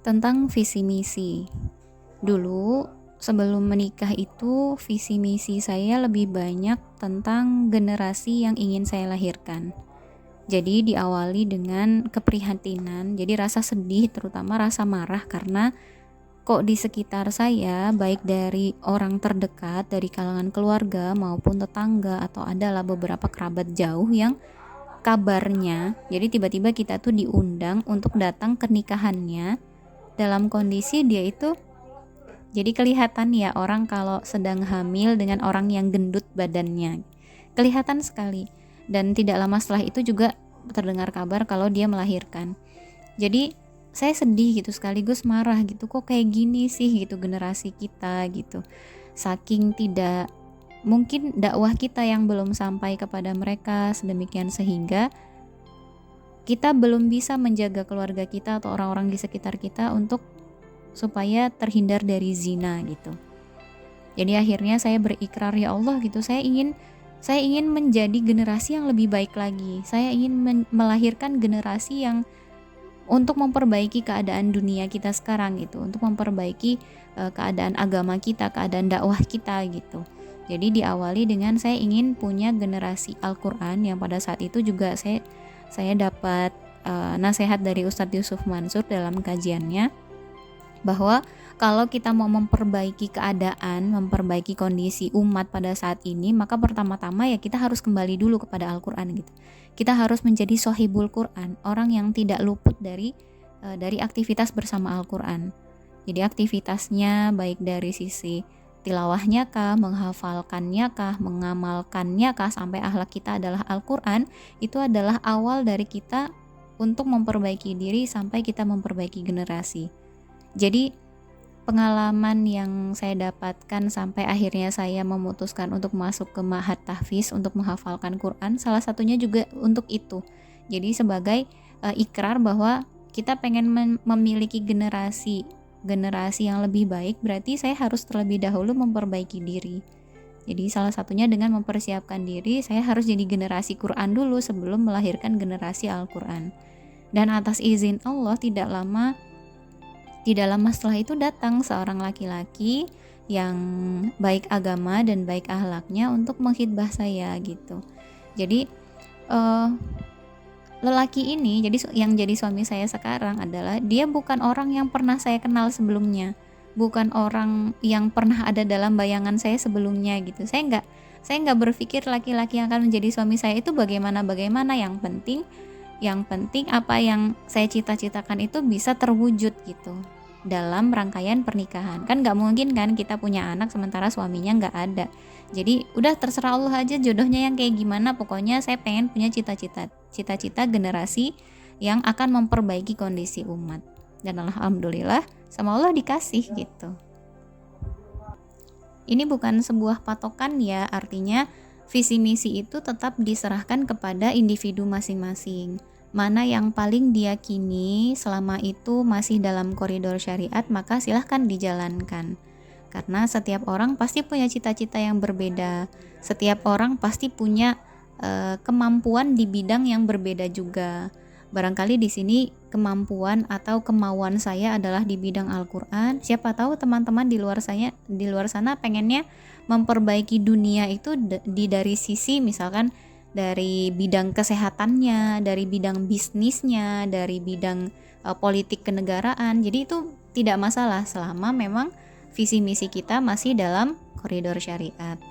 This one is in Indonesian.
Tentang visi misi. Dulu sebelum menikah itu visi misi saya lebih banyak tentang generasi yang ingin saya lahirkan. Jadi diawali dengan keprihatinan, jadi rasa sedih, terutama rasa marah karena kok di sekitar saya, baik dari orang terdekat, dari kalangan keluarga maupun tetangga, atau adalah beberapa kerabat jauh yang kabarnya, jadi tiba-tiba kita tuh diundang untuk datang ke nikahannya dalam kondisi dia itu, jadi kelihatan ya orang kalau sedang hamil dengan orang yang gendut badannya, kelihatan sekali. Dan tidak lama setelah itu juga terdengar kabar kalau dia melahirkan. Jadi saya sedih gitu, sekaligus marah gitu, kok kayak gini sih gitu generasi kita gitu. Saking tidak, mungkin dakwah kita yang belum sampai kepada mereka sedemikian sehingga kita belum bisa menjaga keluarga kita atau orang-orang di sekitar kita untuk supaya terhindar dari zina gitu. Jadi akhirnya saya berikrar, ya Allah gitu, saya ingin menjadi generasi yang lebih baik lagi. Saya ingin melahirkan generasi yang untuk memperbaiki keadaan dunia kita sekarang gitu, untuk memperbaiki keadaan agama kita, keadaan dakwah kita gitu. Jadi diawali dengan saya ingin punya generasi Al-Quran, yang pada saat itu juga saya dapat nasihat dari Ustadz Yusuf Mansur dalam kajiannya, bahwa kalau kita mau memperbaiki keadaan, memperbaiki kondisi umat pada saat ini, maka pertama-tama ya kita harus kembali dulu kepada Al-Quran gitu. Kita harus menjadi sohibul Quran, orang yang tidak luput dari aktivitas bersama Al-Quran. Jadi aktivitasnya baik dari sisi tilawahnya kah, menghafalkannya kah, mengamalkannya kah, sampai akhlak kita adalah Al-Quran, itu adalah awal dari kita untuk memperbaiki diri sampai kita memperbaiki generasi. Jadi pengalaman yang saya dapatkan sampai akhirnya saya memutuskan untuk masuk ke Ma'had Tahfiz untuk menghafalkan Quran, salah satunya juga untuk itu. Jadi sebagai ikrar bahwa kita pengen memiliki generasi yang lebih baik, berarti saya harus terlebih dahulu memperbaiki diri. Jadi salah satunya dengan mempersiapkan diri, saya harus jadi generasi Quran dulu sebelum melahirkan generasi Al-Quran. Dan atas izin Allah tidak lama setelah itu datang seorang laki-laki yang baik agama dan baik akhlaknya untuk mengkhidbah saya gitu. Jadi lelaki ini yang jadi suami saya sekarang adalah dia bukan orang yang pernah saya kenal sebelumnya, bukan orang yang pernah ada dalam bayangan saya sebelumnya gitu. Saya nggak berpikir laki-laki yang akan menjadi suami saya itu bagaimana. Yang penting apa yang saya cita-citakan itu bisa terwujud gitu dalam rangkaian pernikahan. Kan gak mungkin kan kita punya anak sementara suaminya gak ada. Jadi udah terserah Allah aja jodohnya yang kayak gimana, pokoknya saya pengen punya cita-cita generasi yang akan memperbaiki kondisi umat. Dan alhamdulillah sama Allah dikasih gitu. Ini bukan sebuah patokan ya, artinya visi misi itu tetap diserahkan kepada individu masing-masing. Mana yang paling diyakini selama itu masih dalam koridor syariat, maka silahkan dijalankan. Karena setiap orang pasti punya cita-cita yang berbeda. Setiap orang pasti punya kemampuan di bidang yang berbeda juga. Barangkali di sini kemampuan atau kemauan saya adalah di bidang Al-Quran. Siapa tahu teman-teman di luar sana pengennya memperbaiki dunia itu dari sisi misalkan dari bidang kesehatannya, dari bidang bisnisnya, dari bidang politik kenegaraan. Jadi itu tidak masalah selama memang visi misi kita masih dalam koridor syariat.